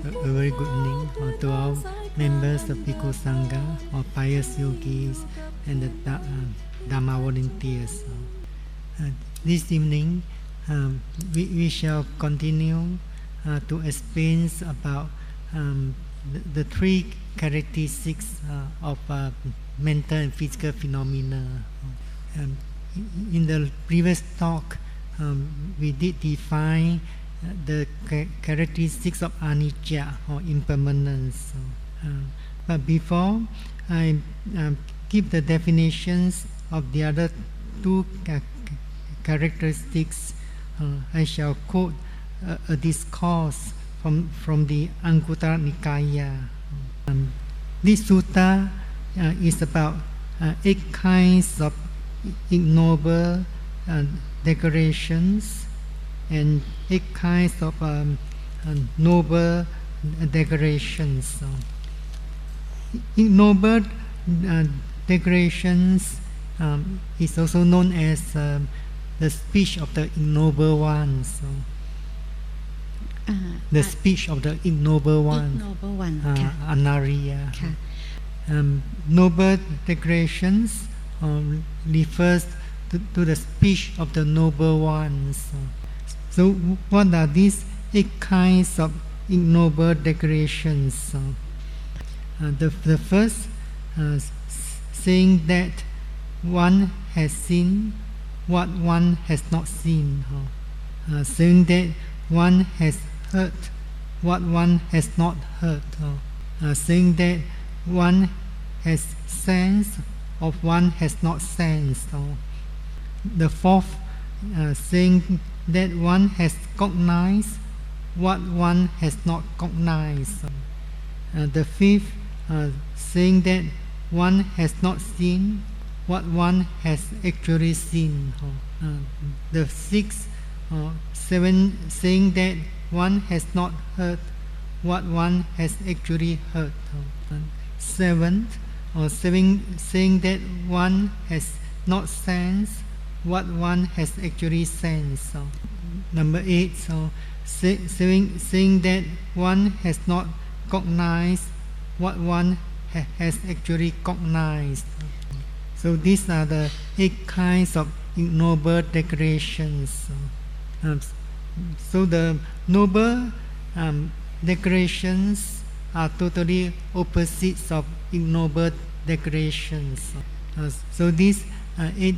A very good evening to all members of Bhikkhu Sangha or pious yogis and the Dhamma volunteers. This evening we shall continue to explain about the three characteristics of mental and physical phenomena. In the previous talk, we did define the characteristics of anicca or impermanence. But before I give the definitions of the other two characteristics, I shall quote a discourse from the Anguttara Nikaya. This sutta is about 8 kinds of ignoble decorations and 8 kinds of noble decorations. Ignoble decorations is also known as the speech of the ignoble ones. The speech of the ignoble one, Anariya. Noble decorations refers to the speech of the noble ones. So what are these 8 kinds of ignoble decorations? The first, saying that one has seen what one has not seen. Saying that one has heard what one has not heard. Saying that one has sensed of one has not sensed. The fourth, saying that one has cognized what one has not cognized. The fifth, saying that one has not seen what one has actually seen. The sixth, saying that one has not heard what one has actually heard. Seventh, saying that one has not sensed what one has actually sensed. Number 8, saying that one has not cognized what one has actually cognized. So these are the 8 kinds of ignoble decorations. So the noble decorations are totally opposites of ignoble decorations. So these 8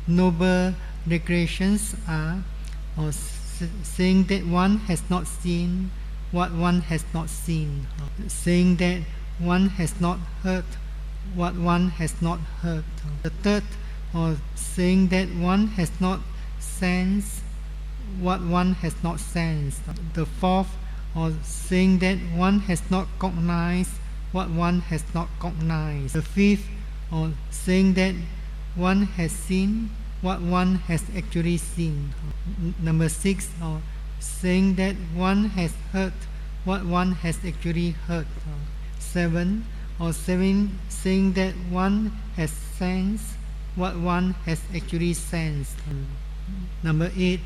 noble decorations are saying that one has not seen what one has not seen, saying that one has not heard what one has not heard. The third, saying that one has not sensed what one has not sensed. The fourth, saying that one has not cognized what one has not cognized. The fifth, saying that one has seen what one has actually seen. Number 6, saying that one has heard what one has actually heard. 7, saying that one has sensed what one has actually sensed. Number 8,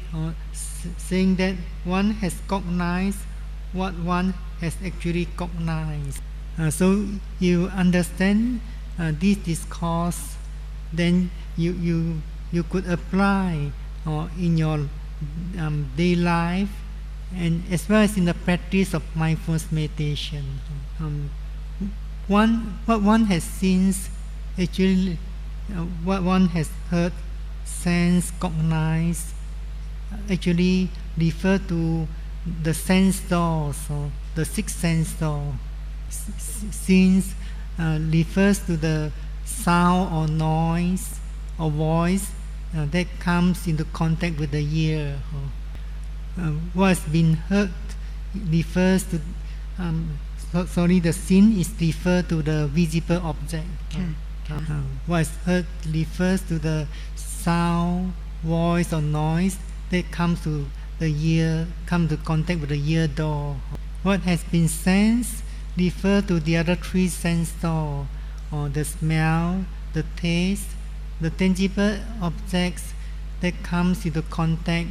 saying that one has cognized what one has actually cognized. So you understand this discourse, then you could apply in your daily life and as well as in the practice of mindfulness meditation. What one has seen, actually what one has heard, sensed, cognized, actually refer to the sense doors, the 6 sense door. Sense refers to the sound or noise or voice that comes into contact with the ear. What has been heard refers to the scene is referred to the visible object. What is heard refers to the sound, voice or noise that comes to the ear, come to contact with the ear door. What has been sensed refer to the other 3 sense door, or the smell, the taste, the tangible objects that comes into contact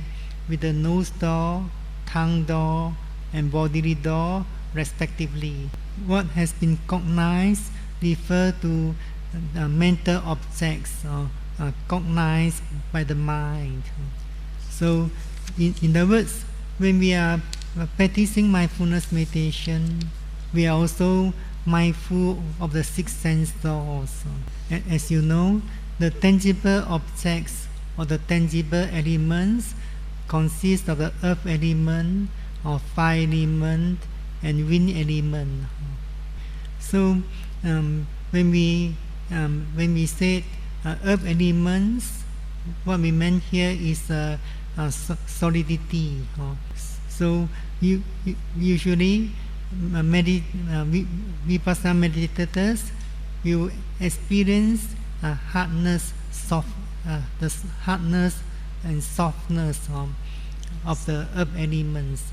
with the nose door, tongue door, and bodily door respectively. What has been cognized refer to mental objects cognized by the mind. So, in other words, when we are practicing mindfulness meditation, we are also mindful of the six sense laws. As you know, the tangible objects or the tangible elements consist of the earth element, or fire element, and wind element. So when we say earth elements, what we meant here is solidity. So usually vipassana meditators will experience hardness, the hardness and softness of the earth elements.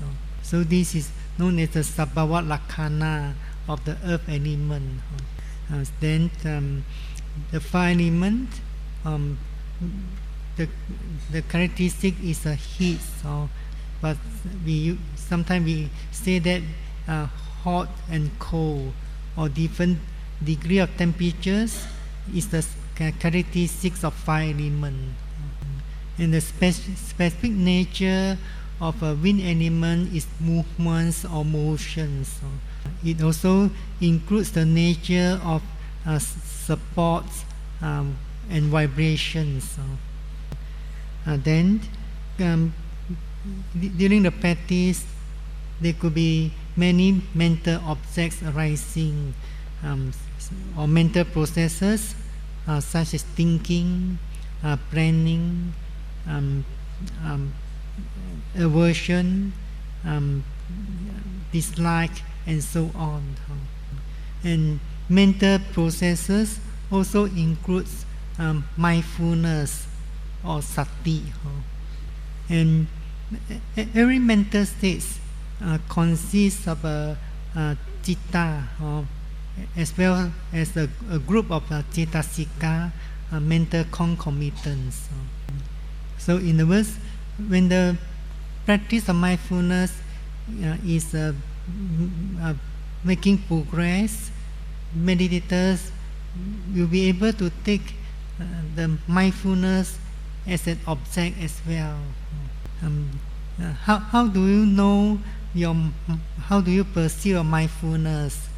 So this is known as the sabhava lakkhana of the earth element. Then the fire element, the characteristic is a heat. But sometimes we say that hot and cold or different degree of temperatures is the characteristics of fire element. And the specific nature of a wind element is movements or motions. It also includes the nature of supports and vibrations. Then during the practice, there could be many mental objects arising, or mental processes such as thinking, planning, aversion, dislike, and so on. And mental processes also includes mindfulness or sati. And every mental state consists of a citta, as well as a group of cetasika, mental concomitants. So in other words, when the practice of mindfulness is making progress, meditators will be able to take the mindfulness as an object as well. How do you know how do you perceive your mindfulness?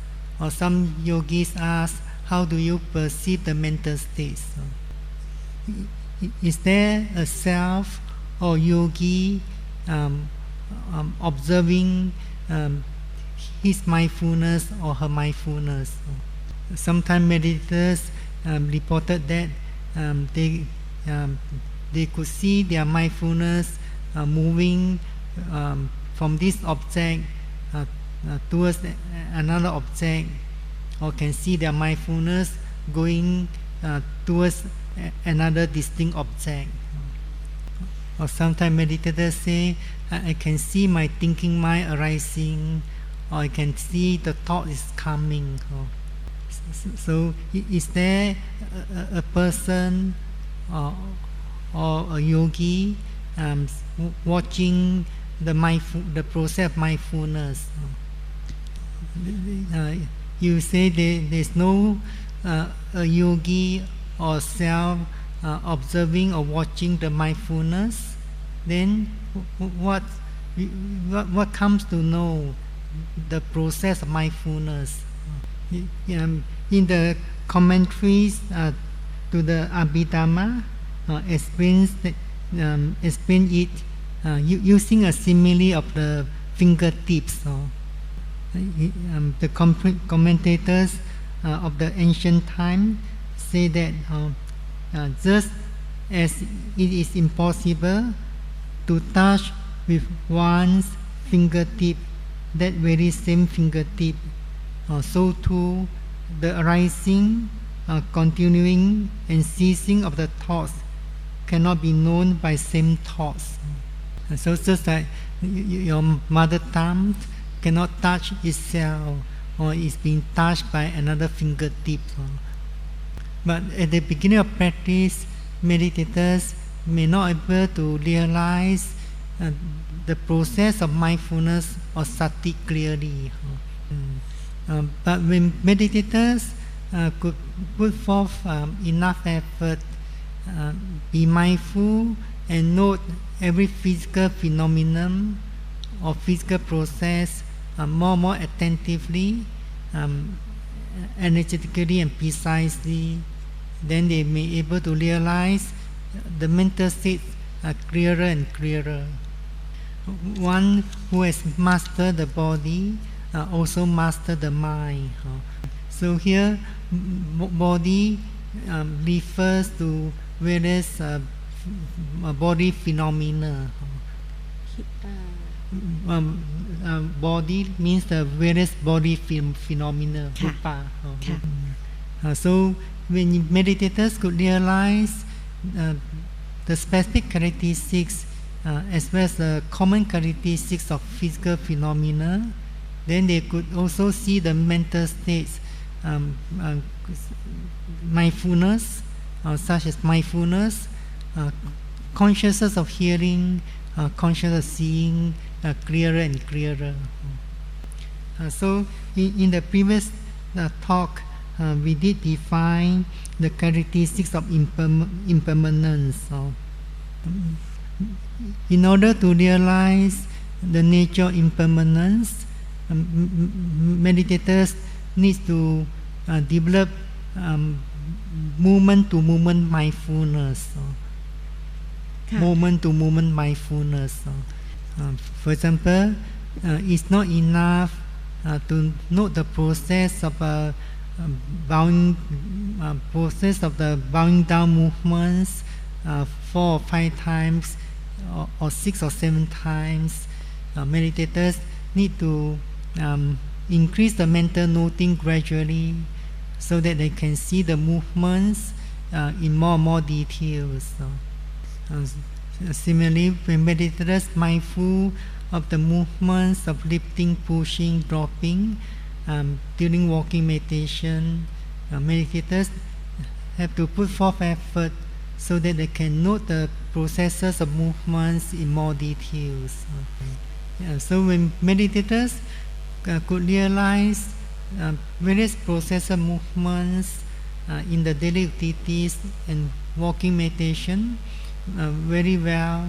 Or some yogis ask, how do you perceive the mental states? Is there a self or yogi observing his mindfulness or her mindfulness? Sometimes meditators reported that they could see their mindfulness moving from this object towards another object, or can see their mindfulness going towards another distinct object. Or sometimes meditators say, I can see my thinking mind arising, or I can see the thought is coming. So is there a person or a yogi watching the process of mindfulness? You say there's no a yogi or self observing or watching the mindfulness, then what comes to know the process of mindfulness? In the commentaries to the Abhidhamma, explain it using a simile of the fingertips. The commentators of the ancient time say that just as it is impossible to touch with one's fingertip that very same fingertip, so too the arising, continuing, and ceasing of the thoughts cannot be known by same thoughts. So just like your mother tongue cannot touch itself, or is being touched by another fingertip. But at the beginning of practice, meditators may not be able to realize the process of mindfulness or sati clearly. But when meditators could put forth enough effort, be mindful and note every physical phenomenon or physical process more attentively, energetically and precisely, then they may be able to realize the mental states clearer and clearer. One who has mastered the body also mastered the mind. So here, body refers to various body phenomena. Body means the various body phenomena. Rupa. So when meditators could realize the specific characteristics as well as the common characteristics of physical phenomena, then they could also see the mental states, mindfulness, such as mindfulness, consciousness of hearing, consciousness of seeing clearer and clearer. So in the previous talk, we did define the characteristics of impermanence. In order to realize the nature of impermanence, meditators need to develop moment-to-moment mindfulness. Moment-to-moment mindfulness. For example, it's not enough to note the process of bowing down movements 4 or 5 times or 6 or 7 times. Meditators need to increase the mental noting gradually so that they can see the movements in more and more details. Similarly, when meditators mindful of the movements of lifting, pushing, dropping during walking meditation, meditators have to put forth effort so that they can note the processes of movements in more details. So when meditators could realize various process of movements in the daily activities and walking meditation very well,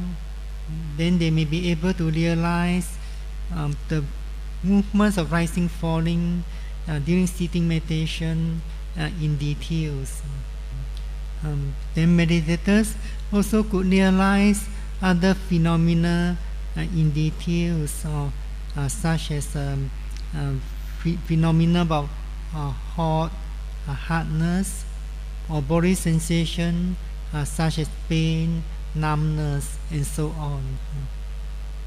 then they may be able to realize the movements of rising, falling during sitting meditation in details. Then meditators also could realize other phenomena in details, such as phenomena about hot, hardness, or body sensation such as pain, numbness, and so on.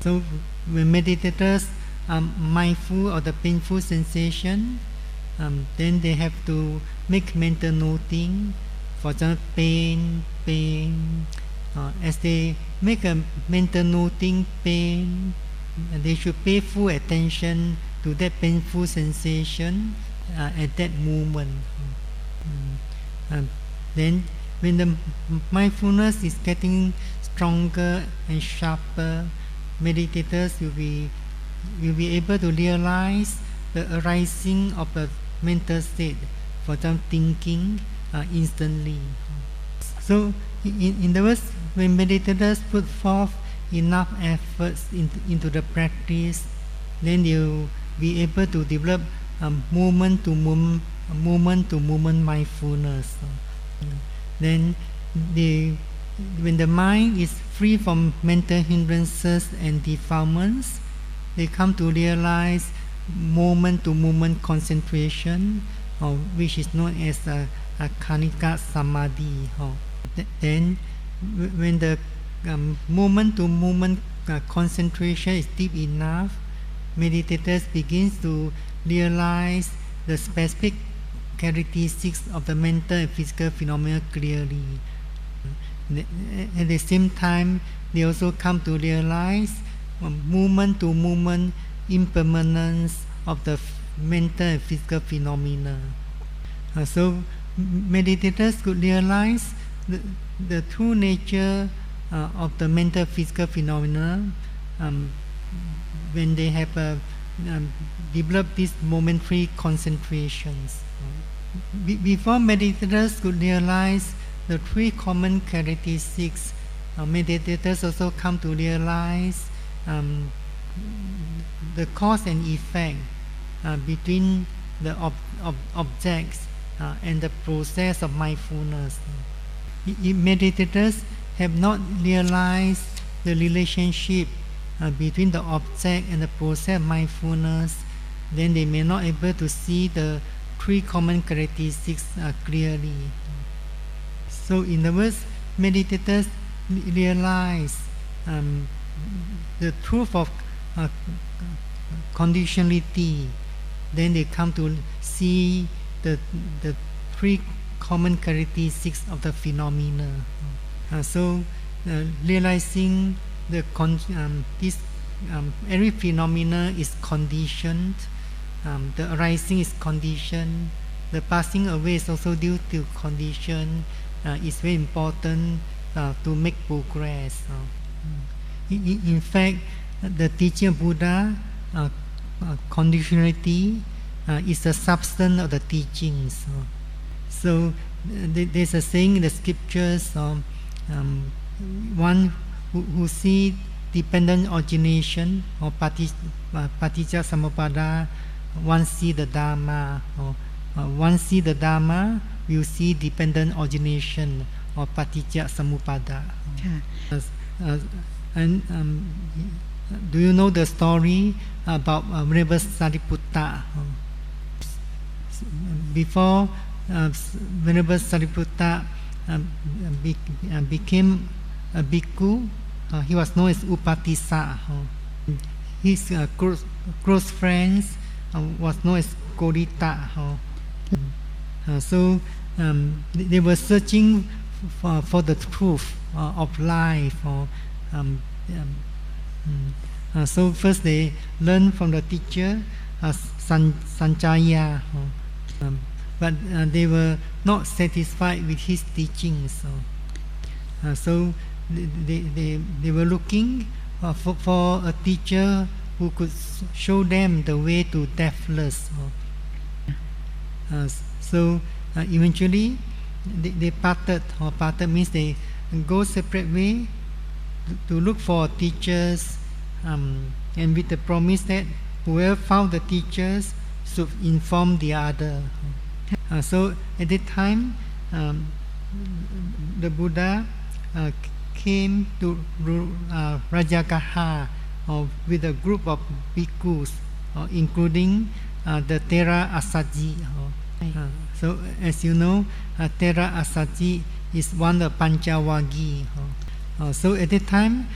So when meditators are mindful of the painful sensation, then they have to make mental noting. For example, pain. As they make a mental noting pain, they should pay full attention to that painful sensation at that moment. Then when the mindfulness is getting stronger and sharper, meditators will be able to realize the arising of the mental state, for example, thinking instantly. So in the words, when meditators put forth enough efforts into the practice, then they will be able to develop moment-to-moment mindfulness. Then when the mind is free from mental hindrances and defilements, they come to realize moment-to-moment concentration, which is known as Kanika Samadhi. Then when the moment-to-moment concentration is deep enough, meditators begins to realize the specific characteristics of the mental and physical phenomena clearly. At the same time, they also come to realize moment-to-moment impermanence of the mental and physical phenomena. So meditators could realize the true nature of the mental physical phenomena when they have develop these momentary concentrations. Before meditators could realize the three common characteristics, meditators also come to realize the cause and effect between the objects and the process of mindfulness. If meditators have not realized the relationship between the object and the process of mindfulness, then they may not be able to see the three common characteristics clearly. So in other words, meditators realize the truth of conditionality, then they come to see the three common characteristics of the phenomena. Realizing every phenomena is conditioned, the arising is conditioned, the passing away is also due to condition, is very important to make progress. In fact, the teaching of Buddha, conditionality is the substance of the teachings. So there's a saying in the scriptures, one who see dependent origination or paticca samuppada, one see the Dharma, one see the Dharma, will see dependent origination or paticca samuppada. Do you know the story about Venerable Sariputta? Before Venerable Sariputta became a bhikkhu, he was known as Upatissa. His close friends was known as Kodita. So they were searching for the truth of life. So first they learned from the teacher Sanjaya, but they were not satisfied with his teachings. So they were looking for a teacher who could show them the way to deathless. So eventually they parted means they go separate way to look for teachers, and with the promise that whoever found the teachers should inform the other. So at that time, the Buddha came to Rajagaha with a group of bhikkhus, including the Thera Asaji. So as you know, Thera Asaji is one of Panchavagi. So at that time,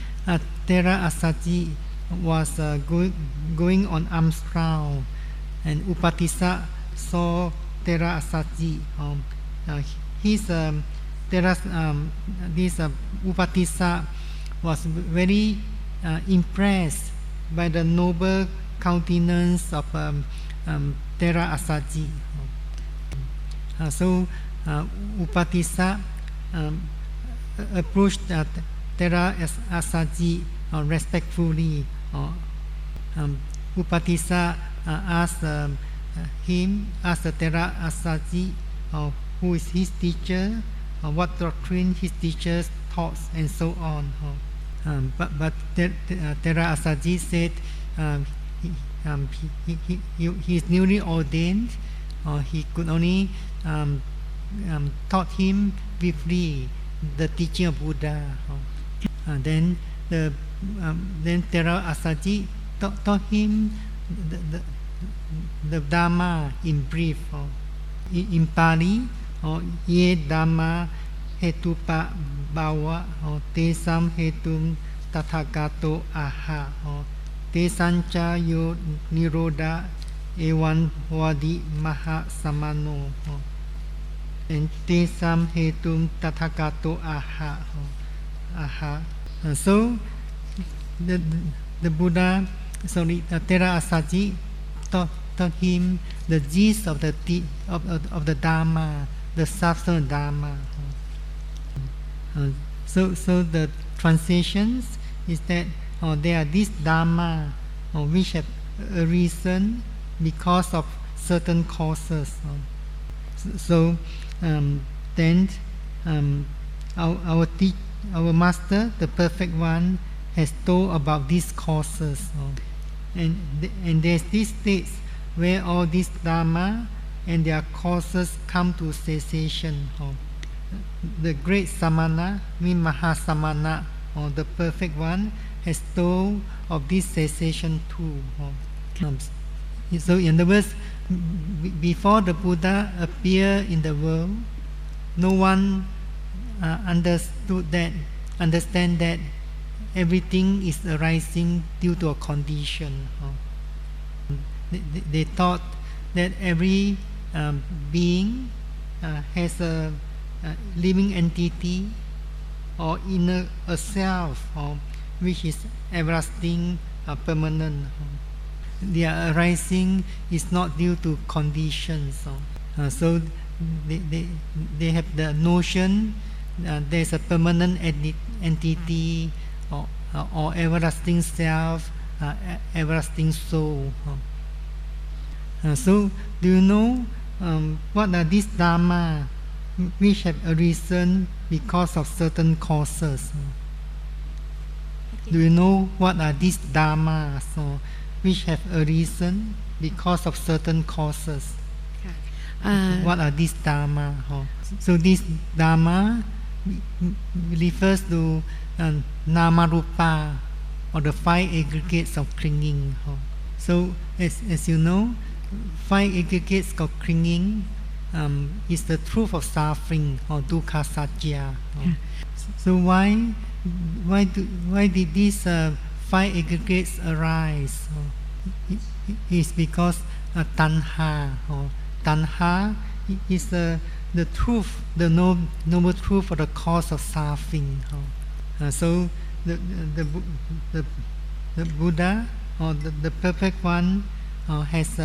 Thera Asaji was going on alms round, and Upatissa saw Thera Asaji. This Upatissa was very impressed by the noble countenance of Thera Asaji. So Upatissa approached Thera Asaji respectfully. Upatissa asked the Thera Asaji who is his teacher, what doctrine his teachers taught, and so on. But Thera Asaji said he is newly ordained. He could only taught him briefly the teaching of Buddha. Then Thera Asaji taught him the Dharma in brief. In Pali, ye Dhamma hetupa bhava tesam hetum tathagato aha tesancha yo nirodha evan vadi maha samano and tesam hetum tathagato aha. So the Buddha, Thera Asaji taught him the gist of the Dharma, the substance of Dharma. So the translations is that there are these Dharma which have a reason because of certain causes. So then our master, the perfect one, has told about these causes. And there's this state where all these dharma and their causes come to cessation. The great samana, mean Mahasamana, or the perfect one, has told of this cessation too. So in other words, before the Buddha appeared in the world, no one understand that everything is arising due to a condition. They thought that every being has a living entity or inner a self, which is everlasting, permanent. Their arising is not due to conditions. So they have the notion there's a permanent entity or everlasting self, everlasting soul. So do you know what are these dharma which have arisen because of certain causes? Do you know what are these dharma which have arisen because of certain causes? What are these dharma? So this dharma refers to nama-rupa, or the five aggregates of clinging. So as you know, five aggregates of clinging is the truth of suffering, or dukkha satya. So why did these five aggregates arise? It's because tanha. Tanha is the truth, the noble truth for the cause of suffering. So the Buddha, or the perfect one, has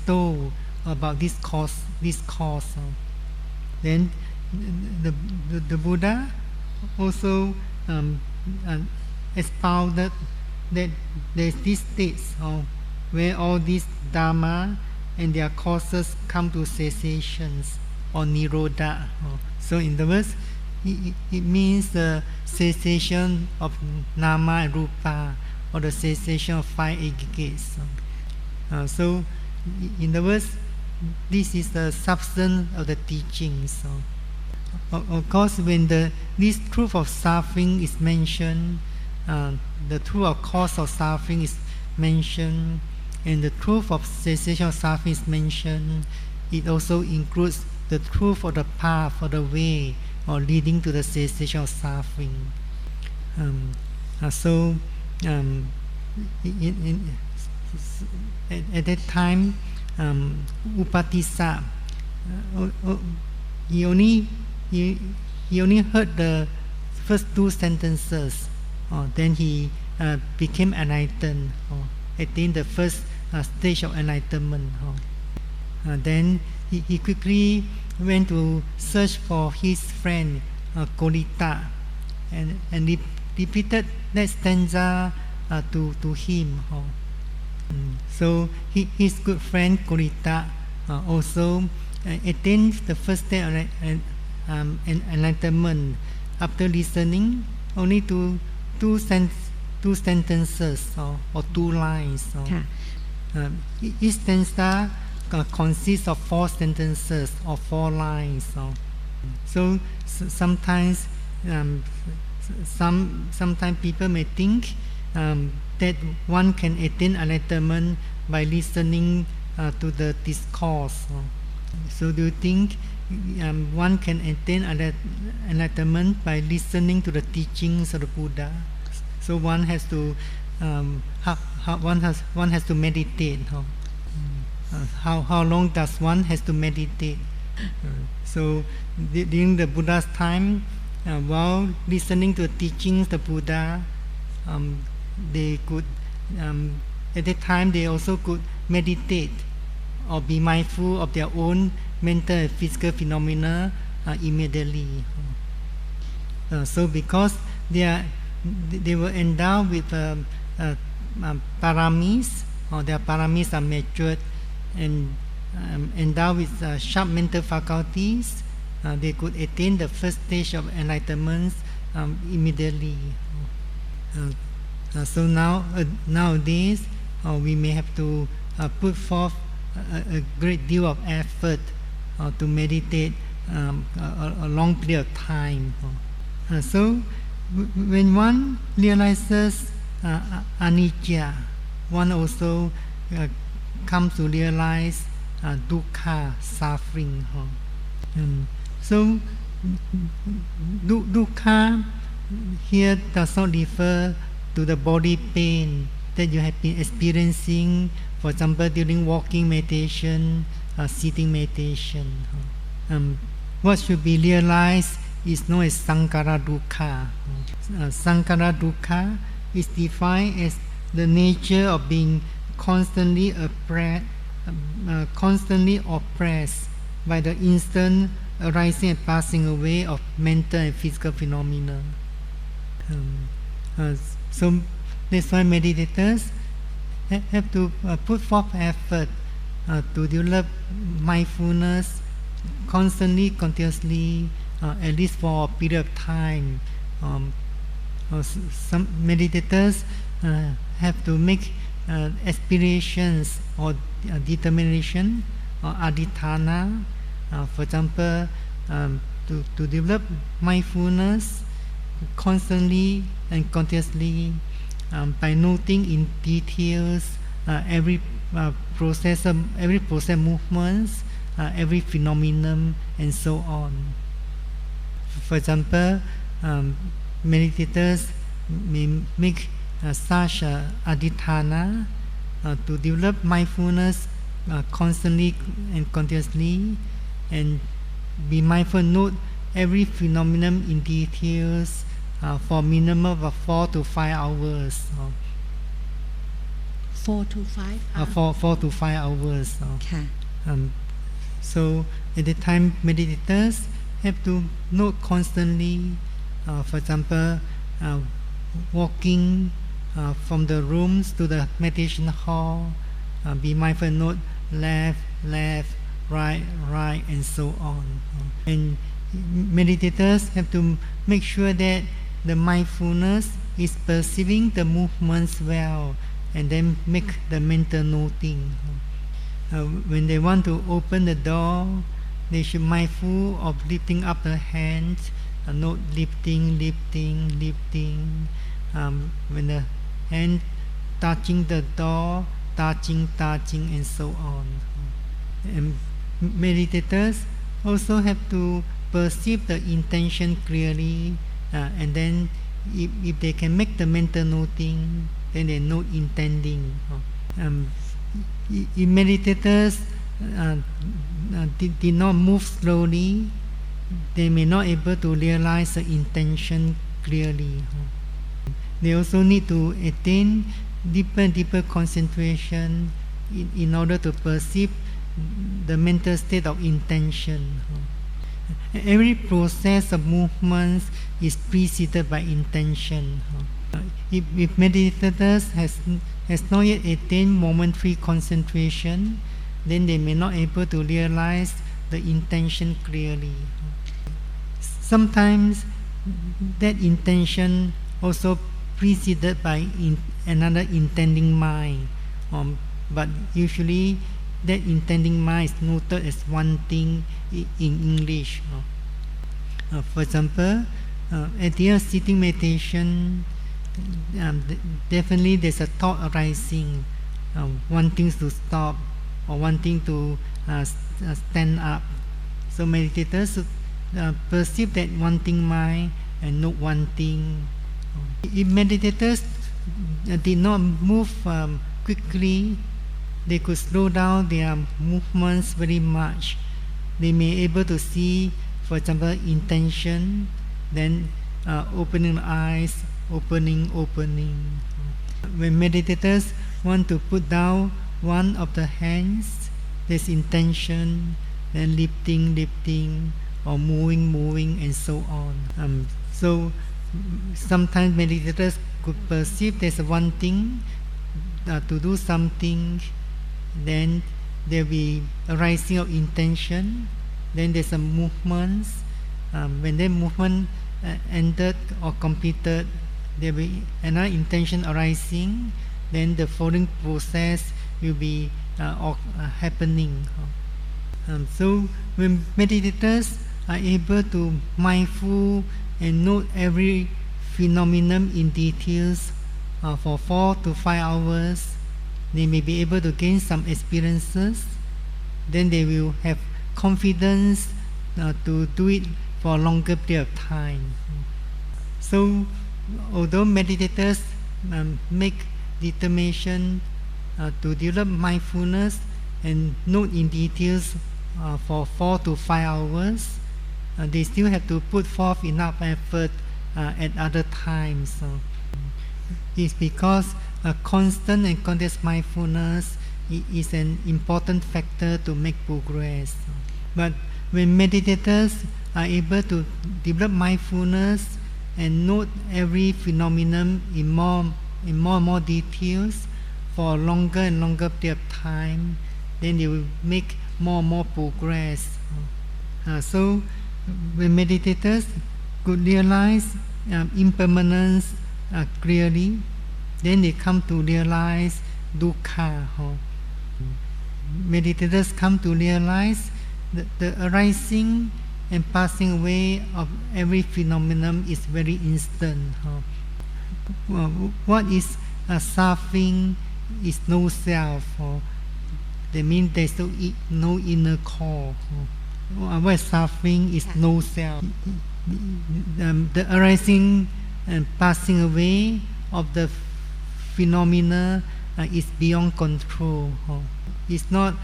told about this cause. Then the Buddha also expounded that there's this state where all these dharma and their causes come to cessations, or nirodha. So in the words, it means the cessation of nama and rupa, or the cessation of five aggregates. So in the words, this is the substance of the teachings. Of course, when this truth of suffering is mentioned, the truth of cause of suffering is mentioned, and the truth of cessation of suffering is mentioned, it also includes the truth of the path, or the way, or leading to the cessation of suffering. So at that time, Upatissa, he only heard the first two sentences, then he became enlightened, attained the first stage of enlightenment. Then he quickly went to search for his friend Kolita, and repeated that stanza to him. So his good friend Kolita also attained the first stage of enlightenment after listening only to two sentences or two lines. Each stanza consists of four sentences or four lines. So sometimes people may think that one can attain enlightenment by listening to the discourse. So do you think one can attain enlightenment by listening to the teachings of the Buddha? So one has to meditate. How long does one has to meditate? So during the Buddha's time, while listening to the teachings of the Buddha, they could at that time they also could meditate or be mindful of their own mental and physical phenomena immediately. So because they were endowed with paramis, or their paramis are matured and endowed with sharp mental faculties, they could attain the first stage of enlightenment immediately. So nowadays we may have to put forth a great deal of effort to meditate a long period of time. So when one realizes anicca, one also comes to realize dukkha, suffering. So dukkha here does not refer to the body pain that you have been experiencing, for example, during walking meditation, sitting meditation. What should be realized is known as sankhara dukkha. Sankhara dukkha is defined as the nature of being constantly oppressed by the instant arising and passing away of mental and physical phenomena. So that's why meditators have to put forth effort to develop mindfulness constantly, continuously, at least for a period of time. Some meditators have to make aspirations or determination or adhitthana, for example, to develop mindfulness constantly and continuously by noting in details every process movements, every phenomenon, and so on. For example, meditators may make such adhitthana to develop mindfulness constantly and continuously, and be mindful, note every phenomenon in details for minimum of 4 to 5 hours. 4 to 5 hours? 4 to 5 hours. Okay. So at the time, meditators have to note constantly, for example, walking from the rooms to the meditation hall, be mindful, note left, right, and so on. And meditators have to make sure that the mindfulness is perceiving the movements well, and then make the mental noting. When they want to open the door, they should be mindful of lifting up the hands, note lifting. When the hand touching the door, touching, and so on. And meditators also have to perceive the intention clearly, and then if they can make the mental noting, then they note intending. If meditators did not move slowly, they may not able to realize the intention clearly. They also need to attain deeper concentration in order to perceive the mental state of intention. Every process of movements is preceded by intention. If meditators has not yet attained momentary concentration, then they may not able to realize the intention clearly. Sometimes that intention also preceded by another intending mind, but usually that intending mind is noted as one thing in English. For example, at the end of sitting meditation, definitely there's a thought arising, wanting to stop or wanting to stand up. So meditators perceive that wanting mind and note one thing. If meditators did not move quickly, they could slow down their movements very much. They may able to see, for example, intention, then opening the eyes, opening. When meditators want to put down one of the hands, there's intention, then lifting, or moving, and so on. So sometimes meditators could perceive there's one thing, to do something, then there will be a rising of intention, then there's a movement. When that movement ended or completed, there will be another intention arising, then the following process will be happening. So when meditators are able to mindful and note every phenomenon in details for 4 to 5 hours, they may be able to gain some experiences. Then they will have confidence to do it for a longer period of time. So although meditators make determination to develop mindfulness and note in details for 4 to 5 hours, they still have to put forth enough effort at other times. It's because constant and continuous mindfulness is an important factor to make progress. But when meditators are able to develop mindfulness and note every phenomenon in more and more details for a longer and longer period of time, then they will make more and more progress. So when meditators could realize impermanence clearly, then they come to realize dukkha. Meditators come to realize the arising and passing away of every phenomenon is very instant. What is suffering is no self. That means there's no inner core. What is suffering is no self. The arising and passing away of the phenomena is beyond control. It's not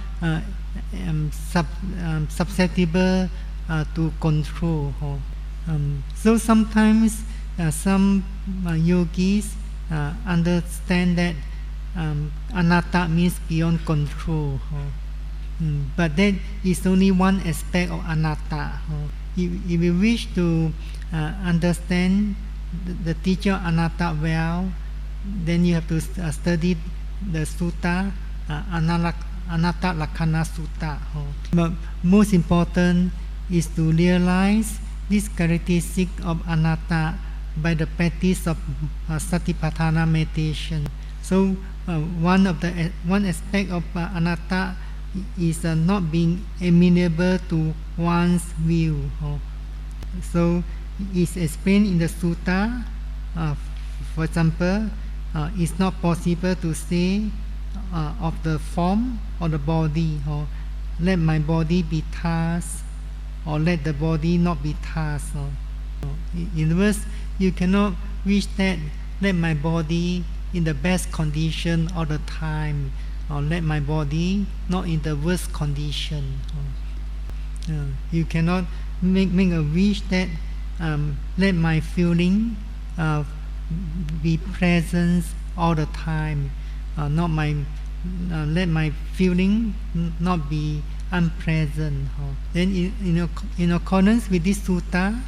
susceptible to control. So sometimes some yogis understand that anatta means beyond control. But that is only one aspect of anatta. If we wish to understand the teaching of anatta well, then you have to study the sutta, Anatta Lakkhana Sutta. But most important is to realize this characteristic of anatta by the practice of Satipatthana meditation. So one aspect of anatta is not being amenable to one's view. So it's explained in the sutta. For example, it's not possible to say of the form or the body, or let my body be touched, or let the body not be touched. In other words, you cannot wish that let my body in the best condition all the time, or let my body not in the worst condition. You cannot make a wish that let my feeling be present all the time, let my feeling not be unpleasant. Then in accordance with this sutta,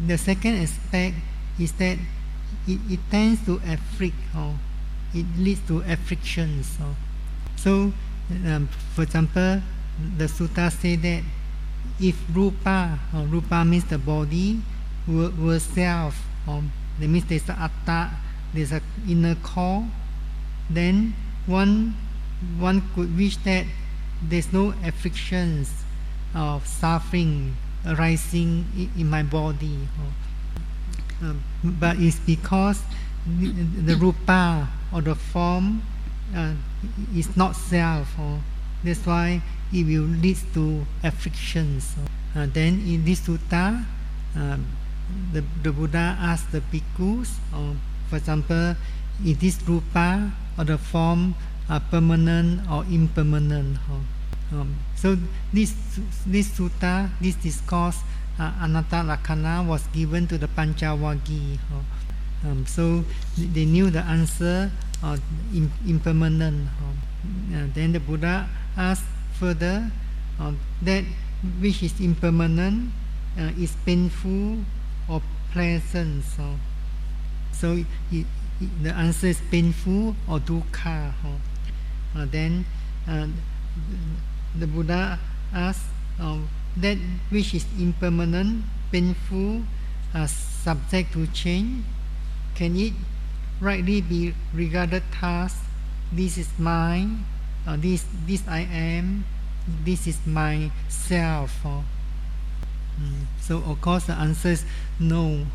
the second aspect is that it tends to afflict, it leads to afflictions. So for example, the sutta say that if rupa means the body, were self, that means there's an atta, there's an inner core, then one could wish that there's no afflictions of suffering arising in my body. But it's because the rupa or the form is not self. That's why it will lead to afflictions. Then in this sutta, the Buddha asked the bhikkhus, for example, is this rupa or the form permanent or impermanent? So this sutta, this discourse, Anatta Lakkhana, was given to the Panchavaggi. So they knew the answer, impermanent. Then the Buddha asked further, that which is impermanent is painful or pleasant. So the answer is painful or dukkha. Then the Buddha asked, that which is impermanent, painful, subject to change, can it rightly be regarded as this is mine, this I am, this is myself? So of course the answer is no.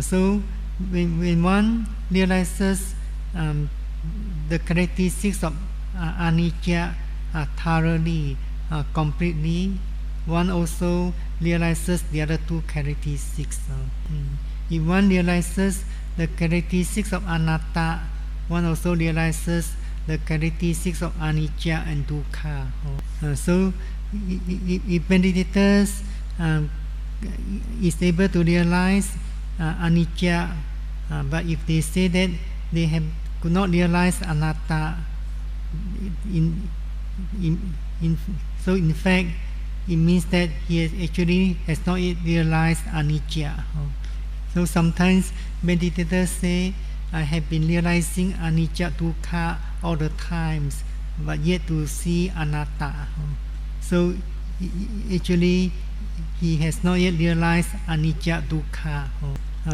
So when one realizes the characteristics of anicca thoroughly, completely, one also realizes the other two characteristics. If one realizes the characteristics of anatta, one also realizes the characteristics of anicca and dukkha. So if meditators is able to realize anicca, but if they say that they could not realize anatta, so in fact it means that he has not yet realized anicca. So sometimes meditators say, I have been realizing anicca dukkha all the times, but yet to see anatta. So actually he has not yet realized anicca dukkha.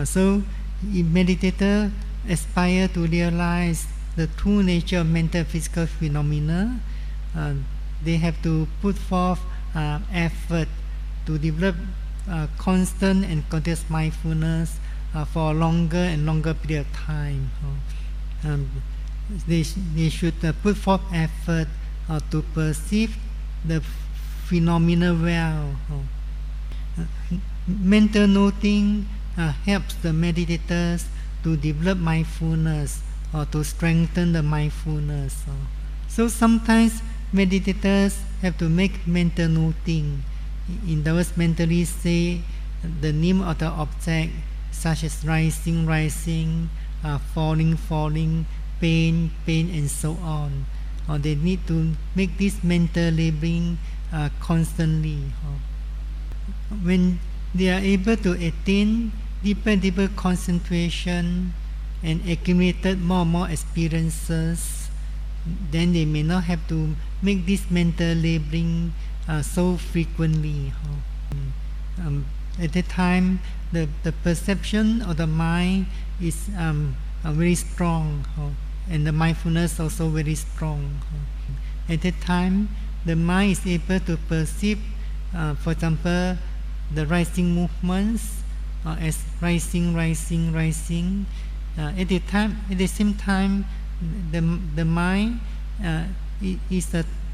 So if meditator aspire to realize the true nature of mental physical phenomena, they have to put forth effort to develop constant and continuous mindfulness for a longer and longer period of time. They should put forth effort to perceive the phenomena well. Mental noting helps the meditators to develop mindfulness or to strengthen the mindfulness. So sometimes meditators have to make mental noting. In other words, mentally say the name of the object, such as rising, falling, pain, and so on. Or they need to make this mental labeling constantly. When they are able to attain deeper concentration and accumulated more and more experiences, then they may not have to make this mental labeling so frequently. At that time, the perception of the mind is very strong, and the mindfulness also very strong. At that time, the mind is able to perceive, for example, the rising movements as rising. At the same time, the mind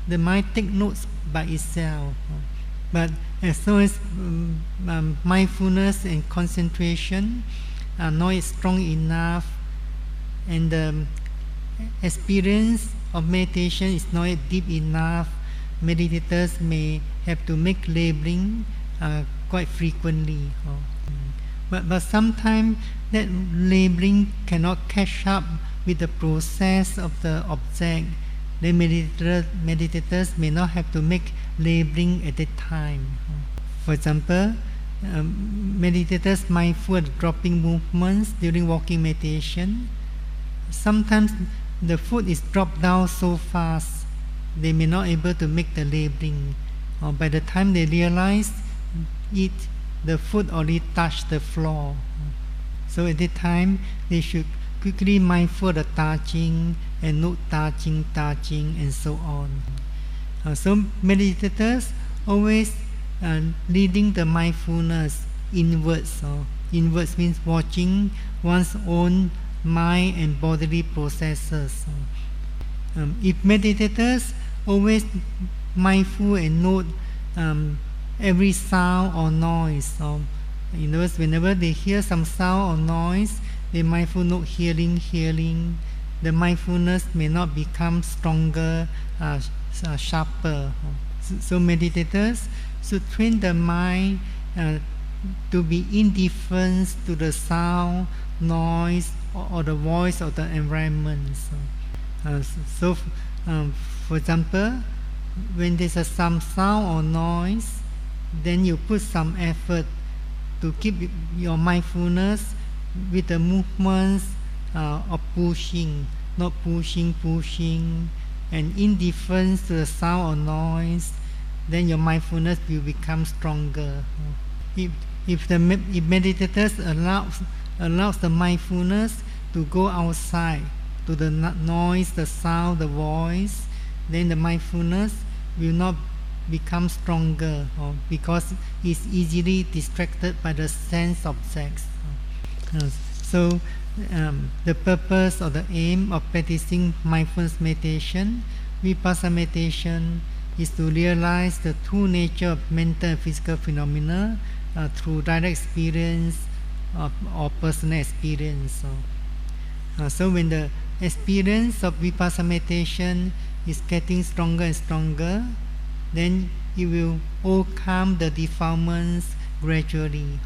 the mind take notes by itself. But as soon as mindfulness and concentration are not strong enough, and the experience of meditation is not deep enough, meditators may have to make labeling quite frequently. But sometimes that labeling cannot catch up with the process of the object. The meditators may not have to make labeling at that time. For example, meditators mindful of dropping movements during walking meditation. Sometimes the foot is dropped down so fast, they may not able to make the labeling. By the time they realize it, the foot already touched the floor. So at that time, they should quickly mindful of the touching and note touching, and so on. So meditators always leading the mindfulness inwards. Inwards means watching one's own mind and bodily processes. If meditators always mindful and note every sound or noise, in other words, whenever they hear some sound or noise, they mindful note hearing, the mindfulness may not become stronger, sharper. So meditators should train the mind to be indifferent to the sound, noise, or the voice of the environment. For example, when there's some sound or noise, then you put some effort to keep your mindfulness with the movements of pushing, not pushing, and indifference to the sound or noise, then your mindfulness will become stronger. If meditators allows the mindfulness to go outside to the noise, the sound, the voice, then the mindfulness will not become stronger, because it's easily distracted by the sense objects. So the purpose or the aim of practicing mindfulness meditation, vipassana meditation, is to realize the true nature of mental and physical phenomena through direct experience or personal experience. So when the experience of vipassana meditation is getting stronger and stronger, then it will overcome the defilements gradually.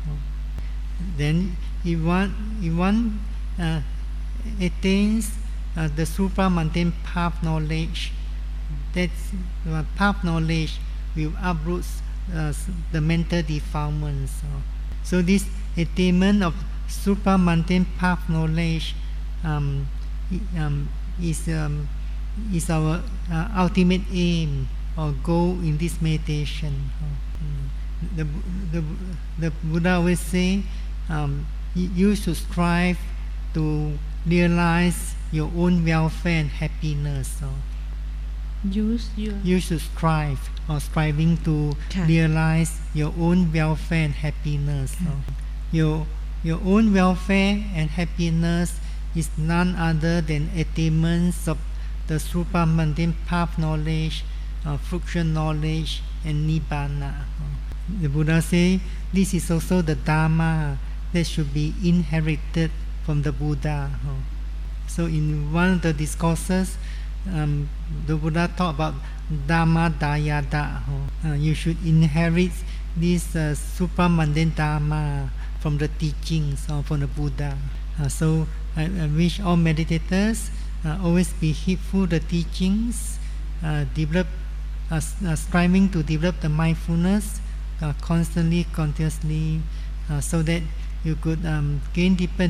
Then if one attains the supramundane path knowledge, that path knowledge will uproot the mental defilements. So this attainment of supramundane path knowledge is our ultimate aim or goal in this meditation. The Buddha always say, you should strive to realize your own welfare and happiness. You should strive or striving to realize your own welfare and happiness. Your own welfare and happiness is none other than attainments of the supramundane path knowledge, fruition knowledge, and nibbana. The Buddha say this is also the Dharma that should be inherited from the Buddha. So in one of the discourses, the Buddha talked about Dhamma Dayada. You should inherit this supramundane Dharma from the teachings or from the Buddha. So I wish all meditators always be heedful the teachings, striving to develop the mindfulness constantly, continuously, so that you could gain deeper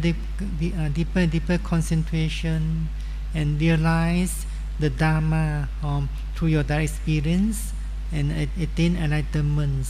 concentration and realize the Dharma through your direct experience and attain enlightenment.